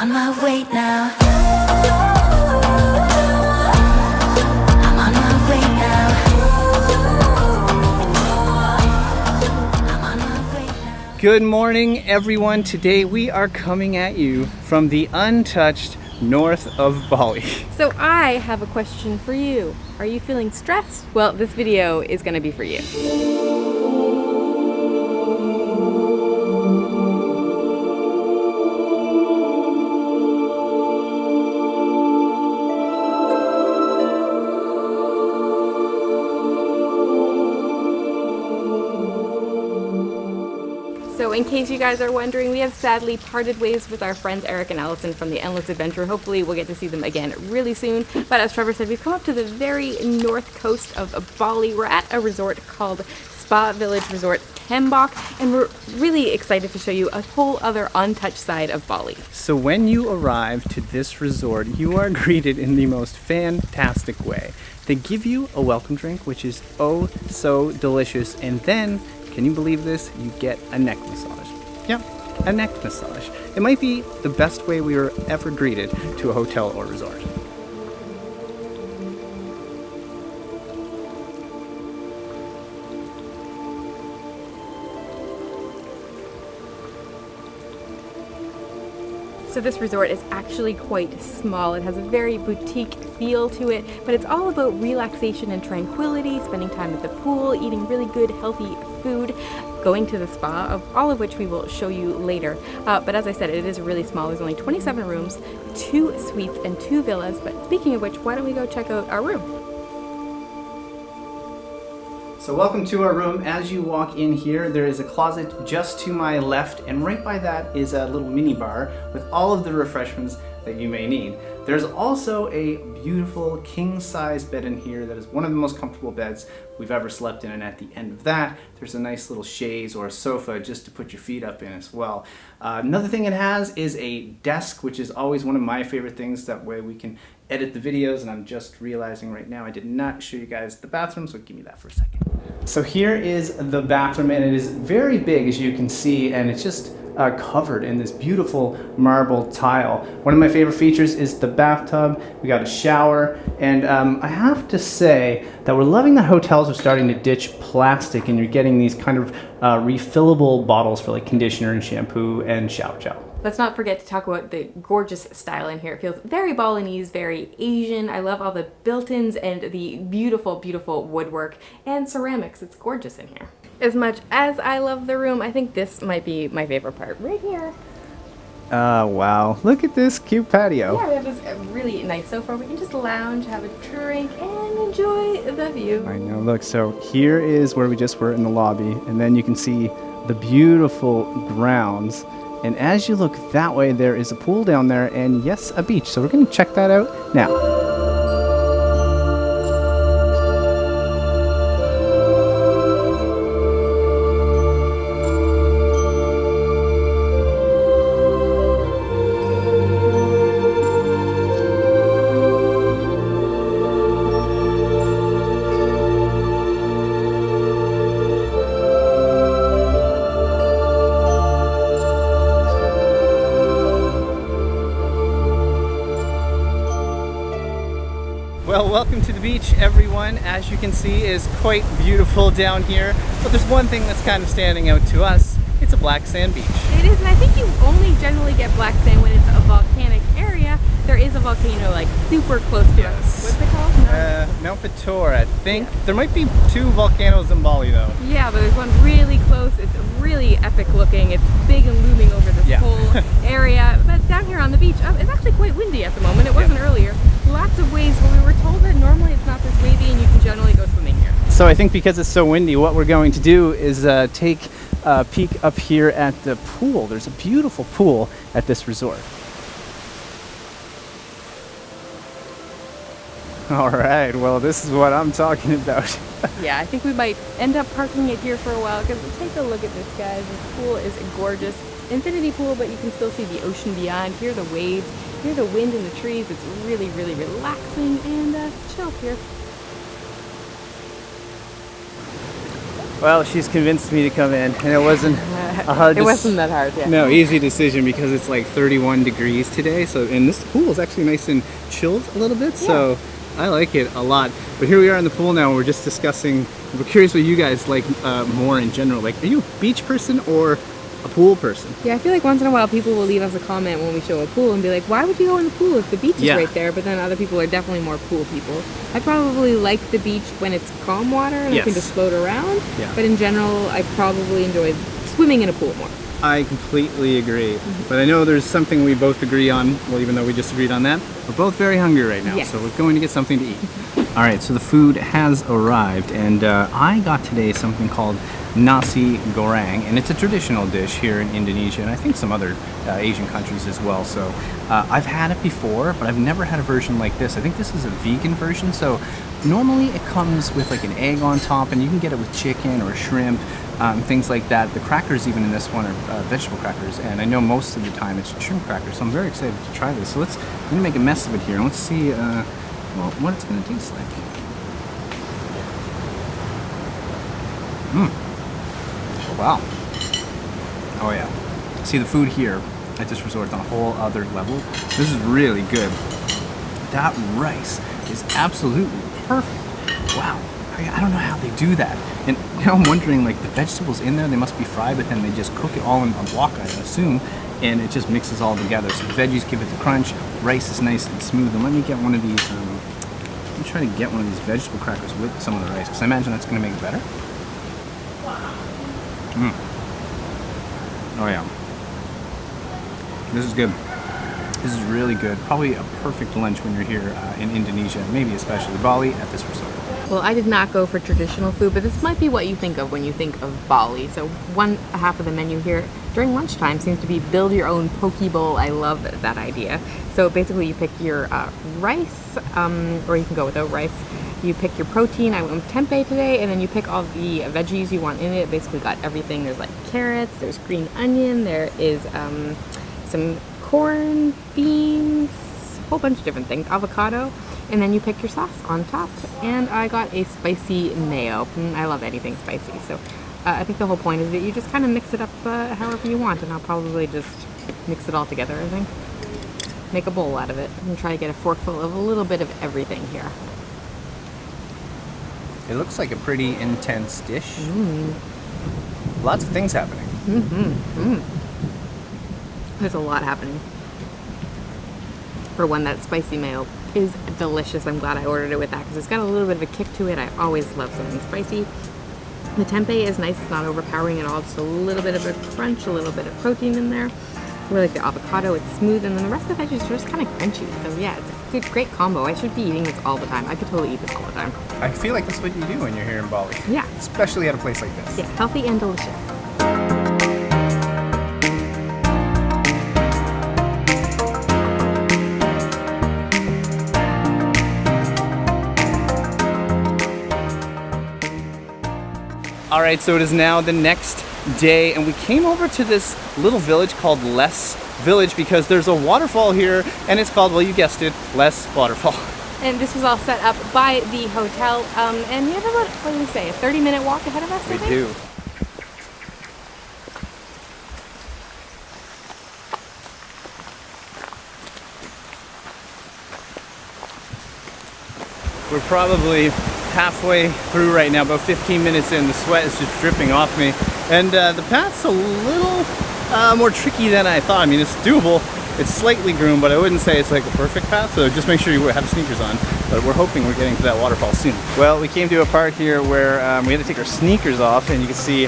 on my way now. I'm on my way now. I'm on my way now. Good morning, everyone. Today we are coming at you from the untouched north of Bali. So I have a question for you. Are you feeling stressed? Well, this video is going to be for you. So in case you guys are wondering, we have sadly parted ways with our friends Eric and Allison from the Endless Adventure. Hopefully we'll get to see them again really soon. But as Trevor said, we've come up to the very north coast of Bali. We're at a resort called Spa Village Resort Tembok, and we're really excited to show you a whole other untouched side of Bali. So when you arrive to this resort, you are greeted in the most fantastic way. They give you a welcome drink, which is oh so delicious, and then, can you believe this? You get a neck massage. Yeah, a neck massage. It might be the best way we were ever greeted to a hotel or resort. So this resort is actually quite small. It has a very boutique feel to it, but it's all about relaxation and tranquility, spending time at the pool, eating really good, healthy food, going to the spa, all of which we will show you later. But as I said, it is really small. There's only 27 rooms, 2 suites, and 2 villas. But speaking of which, why don't we go check out our room? So welcome to our room. As you walk in here, there is a closet just to my left, and right by that is a little mini bar with all of the refreshments that you may need. There's also a beautiful king-size bed in here that is one of the most comfortable beds we've ever slept in, and at the end of that, there's a nice little chaise or a sofa just to put your feet up in as well. Another thing it has is a desk, which is always one of my favorite things. That way we can edit the videos, and I'm just realizing right now I did not show you guys the bathroom, so give me that for a second. So here is the bathroom, and it is very big, as you can see, and it's just covered in this beautiful marble tile. One of my favorite features is the bathtub. We got a shower, and I have to say that we're loving that hotels are starting to ditch plastic, and you're getting these kind of refillable bottles for like conditioner and shampoo and shower gel. Let's not forget to talk about the gorgeous style in here. It feels very Balinese, very Asian. I love all the built-ins and the beautiful, beautiful woodwork and ceramics. It's gorgeous in here. As much as I love the room, I think this might be my favorite part right here. Wow. Look at this cute patio. Yeah, we have this really nice sofa. We can just lounge, have a drink, and enjoy the view. I know. Look, so here is where we just were in the lobby, and then you can see the beautiful grounds. And as you look that way, there is a pool down there, and yes, a beach. So we're going to check that out now. Well, welcome to the beach, everyone. As you can see, it is quite beautiful down here. But there's one thing that's kind of standing out to us. It's a black sand beach. It is, and I think you only generally get black sand when it's a volcanic area. There is a volcano like super close to us. What's it called? Mount Batur, I think. Yeah. There might be 2 volcanoes in Bali, though. Yeah, but there's one really close. It's really epic looking. It's big and looming over this whole area. But down here on the beach, it's actually quite windy at the moment. It wasn't earlier. Lots of waves, but we were told that normally it's not this wavy and you can generally go swimming here. So I think because it's so windy, what we're going to do is take a peek up here at the pool. There's a beautiful pool at this resort. All right, well, this is what I'm talking about. Yeah, I think we might end up parking it here for a while because take a look at this, guys. This pool is gorgeous. Infinity pool, but you can still see the ocean beyond, hear the waves, hear the wind in the trees. It's really, really relaxing and chill here. Well, she's convinced me to come in, and it wasn't hard. It wasn't that hard. Yeah. No, easy decision because it's like 31 degrees today. So, and this pool is actually nice and chilled a little bit. So, I like it a lot. But here we are in the pool now. We're just discussing. We're curious what you guys like more in general. Like, are you a beach person or a pool person? Yeah, I feel like once in a while people will leave us a comment when we show a pool and be like, why would you go in the pool if the beach is right there? But then other people are definitely more pool people. I probably like the beach when it's calm water and I can just float around. Yeah. But in general, I probably enjoy swimming in a pool more. I completely agree. But I know there's something we both agree on. Well, even though we disagreed on that, we're both very hungry right now. Yes. So we're going to get something to eat. All right, so the food has arrived, and I got today something called nasi goreng, and it's a traditional dish here in Indonesia, and I think some other Asian countries as well. So I've had it before, but I've never had a version like this. I think this is a vegan version. So normally it comes with like an egg on top, and you can get it with chicken or shrimp, things like that. The crackers even in this one are vegetable crackers, and I know most of the time it's shrimp crackers. So I'm very excited to try this. So I'm gonna make a mess of it here, and let's see well, what it's gonna taste like. Wow. Oh yeah. See, the food here at this resort is on a whole other level. This is really good. That rice is absolutely perfect. Wow. I don't know how they do that. And now I'm wondering, like, the vegetables in there, they must be fried, but then they just cook it all in a block, I assume, and it just mixes all together. So the veggies give it the crunch, rice is nice and smooth. And let me get one of these, let me try to get one of these vegetable crackers with some of the rice, because I imagine that's going to make it better. Oh yeah. This is good. This is really good. Probably a perfect lunch when you're here in Indonesia, maybe especially Bali at this resort. Well, I did not go for traditional food, but this might be what you think of when you think of Bali. So one half of the menu here during lunchtime seems to be build your own poke bowl. I love that idea. So basically you pick your rice, or you can go without rice. You pick your protein. I went with tempeh today, and then you pick all the veggies you want in it. Basically got everything. There's like carrots, there's green onion, there is some corn, beans, a whole bunch of different things, avocado, and then you pick your sauce on top. And I got a spicy mayo. I love anything spicy, so I think the whole point is that you just kind of mix it up however you want, and I'll probably just mix it all together, I think. Make a bowl out of it and try to get a forkful of a little bit of everything here. It looks like a pretty intense dish. Lots of things happening. There's a lot happening. For one, that spicy mayo is delicious. I'm glad I ordered it with that because it's got a little bit of a kick to it. I always love something spicy. The tempeh is nice. It's not overpowering at all. Just a little bit of a crunch, a little bit of protein in there. I really like the avocado. It's smooth, and then the rest of the veggies are just kind of crunchy. So yeah, it's a good, great combo. I should be eating this all the time. I could totally eat this all the time. I feel like that's what you do when you're here in Bali. Yeah. Especially at a place like this. Yeah, healthy and delicious. All right, so it is now the next day, and we came over to this little village called Les Village because there's a waterfall here, and it's called, well, you guessed it, Les Waterfall. And this was all set up by the hotel, and we have about, what did we say, a 30-minute walk ahead of us, I think? We do. We're probably halfway through right now, about 15 minutes in. The sweat is just dripping off me, and the path's a little more tricky than I thought. I mean, it's doable, it's slightly groomed, but I wouldn't say it's like a perfect path, so just make sure you have sneakers on. But we're hoping we're getting to that waterfall soon. Well, we came to a part here where we had to take our sneakers off, and you can see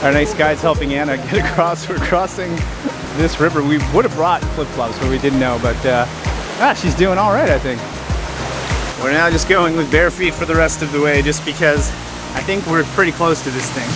our nice guides helping Anna get across. We're crossing this river. We would have brought flip-flops, but we didn't know, but she's doing all right, I think. We're now just going with bare feet for the rest of the way, just because I think we're pretty close to this thing.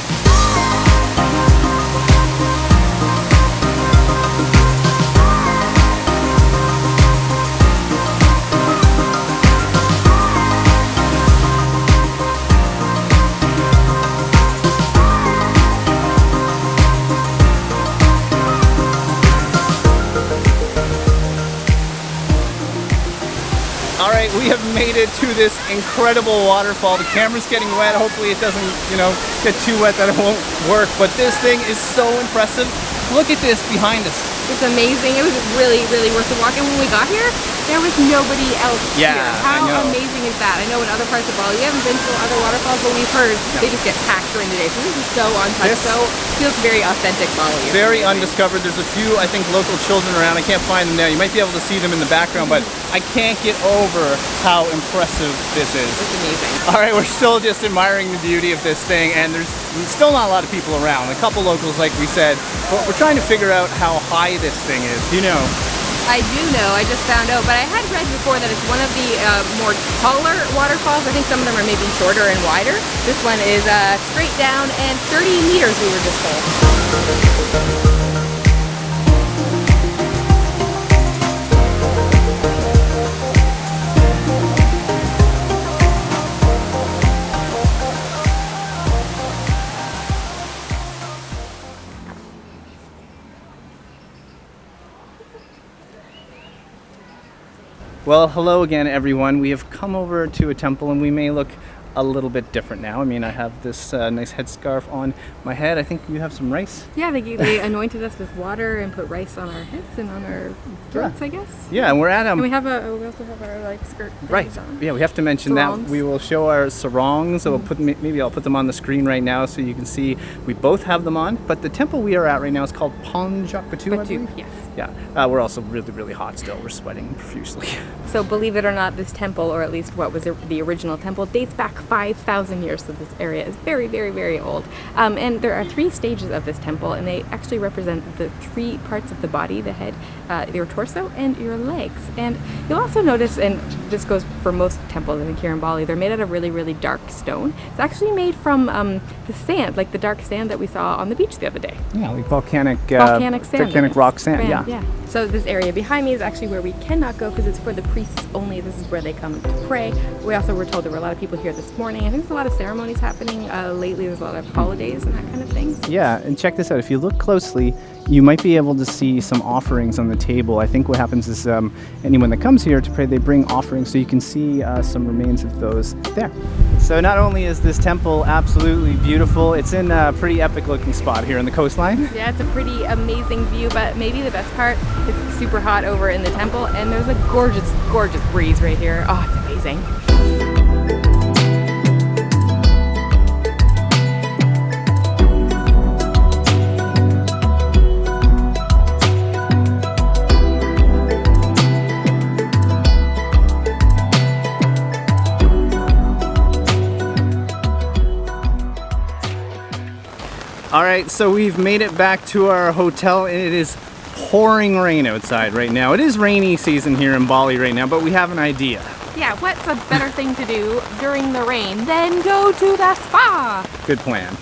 All right, we have made it to this incredible waterfall. The camera's getting wet. Hopefully it doesn't, get too wet that it won't work. But this thing is so impressive. Look at this behind us. It's amazing. It was really, really worth the walk. And when we got here, there was nobody else here. How amazing is that? I know in other parts of Bali, we haven't been to other waterfalls, but we've heard they just get packed during the day. So this is so untouched. So feels very authentic Bali. Very undiscovered. There's a few, I think, local children around. I can't find them now. You might be able to see them in the background, but I can't get over how impressive this is. It's amazing. All right, we're still just admiring the beauty of this thing, and there's still not a lot of people around. A couple locals, like we said, but we're trying to figure out how high this thing is. Do you know? I do know. I just found out, but I had read before that it's one of the more taller waterfalls. I think some of them are maybe shorter and wider. This one is straight down and 30 meters, we were just told. Well, hello again, everyone. We have come over to a temple, and we may look a little bit different now. I mean, I have this nice headscarf on my head. I think you have some rice. Yeah, they anointed us with water and put rice on our heads and on our throats, I guess. Yeah, and we're at and we also have our skirt. Right. On. Yeah, we have to mention Sarongs. that we will show our sarongs. So maybe I'll put them on the screen right now so you can see. We both have them on. But the temple we are at right now is called Panjak Batu. Batu, yes. Yeah, we're also really, really hot still. We're sweating profusely. So believe it or not, this temple, or at least what was the original temple, dates back 5,000 years. So this area is very, very, very old. And there are 3 stages of this temple, and they actually represent the 3 parts of the body: the head, your torso, and your legs. And you'll also notice, and this goes for most temples I think here in Bali, they're made out of really, really dark stone. It's actually made from the sand, like the dark sand that we saw on the beach the other day. Yeah, like volcanic sand. Volcanic rock sand, yeah. So this area behind me is actually where we cannot go because it's for the priests only. This is where they come to pray. We also were told there were a lot of people here this morning. I think there's a lot of ceremonies happening lately. There's a lot of holidays and that kind of thing. Yeah, and check this out. If you look closely, you might be able to see some offerings on the table. I think what happens is anyone that comes here to pray, they bring offerings, so you can see some remains of those there. So not only is this temple absolutely beautiful, it's in a pretty epic looking spot here on the coastline. Yeah, it's a pretty amazing view, but maybe the best part, it's super hot over in the temple, and there's a gorgeous, gorgeous breeze right here. Oh, it's amazing. All right, so we've made it back to our hotel, and it is pouring rain outside right now. It is rainy season here in Bali right now, but we have an idea. Yeah, what's a better thing to do during the rain than go to the spa? Good plan.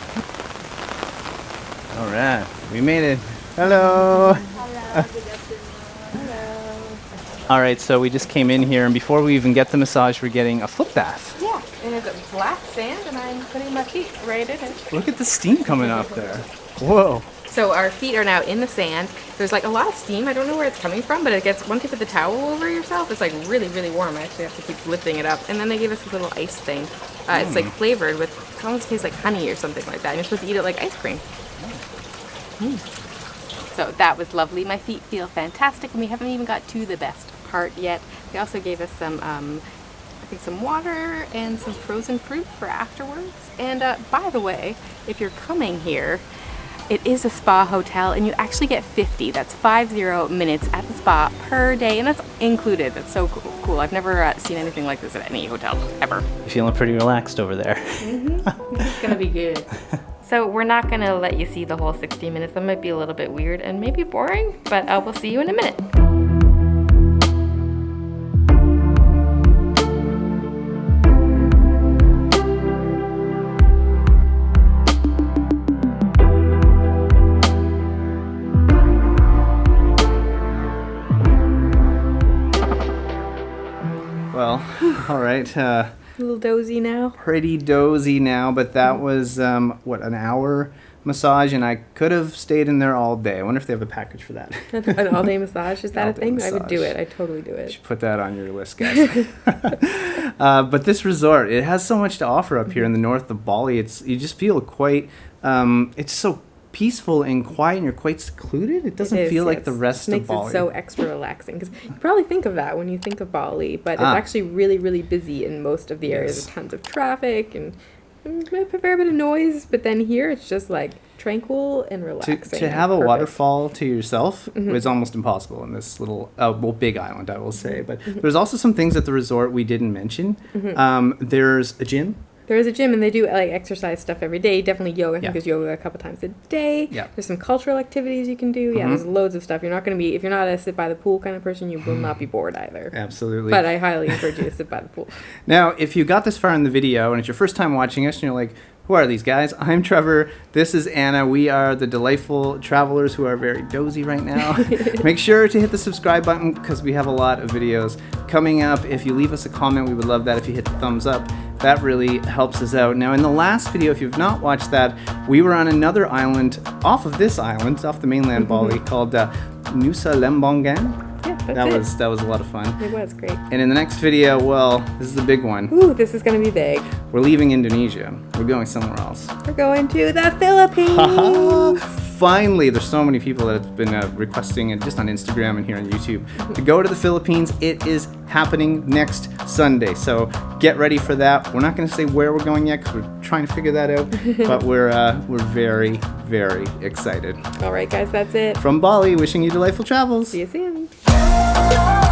All right, we made it. Hello. Hello, good afternoon. Hello. All right, so we just came in here, and before we even get the massage, we're getting a foot bath. Yeah, and it's black sand, and I'm putting my feet right in it. Look at the steam coming off there. Whoa. So our feet are now in the sand. There's like a lot of steam. I don't know where it's coming from, but it gets, once you put the towel over yourself, it's like really, really warm. I actually have to keep lifting it up. And then they gave us this little ice thing. It's like flavored with, it almost tastes like honey or something like that. And you're supposed to eat it like ice cream. So that was lovely. My feet feel fantastic, and we haven't even got to the best part yet. They also gave us some, I think some water and some frozen fruit for afterwards. And by the way, if you're coming here, it is a spa hotel, and you actually get 50 minutes at the spa per day, and that's included. That's so cool. I've never seen anything like this at any hotel, ever. You're feeling pretty relaxed over there. This is gonna be good. So we're not gonna let you see the whole 60 minutes. That might be a little bit weird and maybe boring, but we'll see you in a minute. Well, all right. A little dozy now. Pretty dozy now, but that was, what, an hour massage, and I could have stayed in there all day. I wonder if they have a package for that. An all-day massage, is that a All-day thing? I would do massage. it. I'd totally do You it. should put that on your list, guys. But this resort, it has so much to offer up here in the north of Bali. You just feel quite, it's so peaceful and quiet, and you're quite secluded. It doesn't feel like the rest of makes Bali. it so extra relaxing, because you probably think of that when you think of Bali, but it's actually really, really busy in most of the areas. Yes. There's tons of traffic and a fair bit of noise, but then here it's just like tranquil and relaxing. To have a Perfect. waterfall to yourself is almost impossible in this little, big island, I will say. But there's also some things at the resort we didn't mention. There's a gym. There is a gym, and they do like exercise stuff every day. Definitely yoga. I think there's yoga a couple times a day. Yeah. There's some cultural activities you can do. Yeah, there's loads of stuff. You're not going to be, if you're not a sit by the pool kind of person, you will not be bored either. Absolutely. But I highly encourage you to sit by the pool. Now, if you got this far in the video and it's your first time watching us and you're like, who are these guys? I'm Trevor. This is Anna. We are the delightful travelers who are very dozy right now. Make sure to hit the subscribe button because we have a lot of videos coming up. If you leave us a comment, we would love that. If you hit the thumbs up, that really helps us out. Now, in the last video, if you've not watched that, we were on another island off of this island, off the mainland Bali, called Nusa Lembongan. Yeah, that's That was a lot of fun. It was great. And in the next video, well, this is the big one. Ooh, this is going to be big. We're leaving Indonesia. We're going somewhere else. We're going to the Philippines. Finally, there's so many people that have been requesting it just on Instagram and here on YouTube to go to the Philippines. It is happening next Sunday, so get ready for that. We're not going to say where we're going yet because we're trying to figure that out, but we're very, very excited. All right, guys, that's it. From Bali, wishing you delightful travels. See you soon. Oh,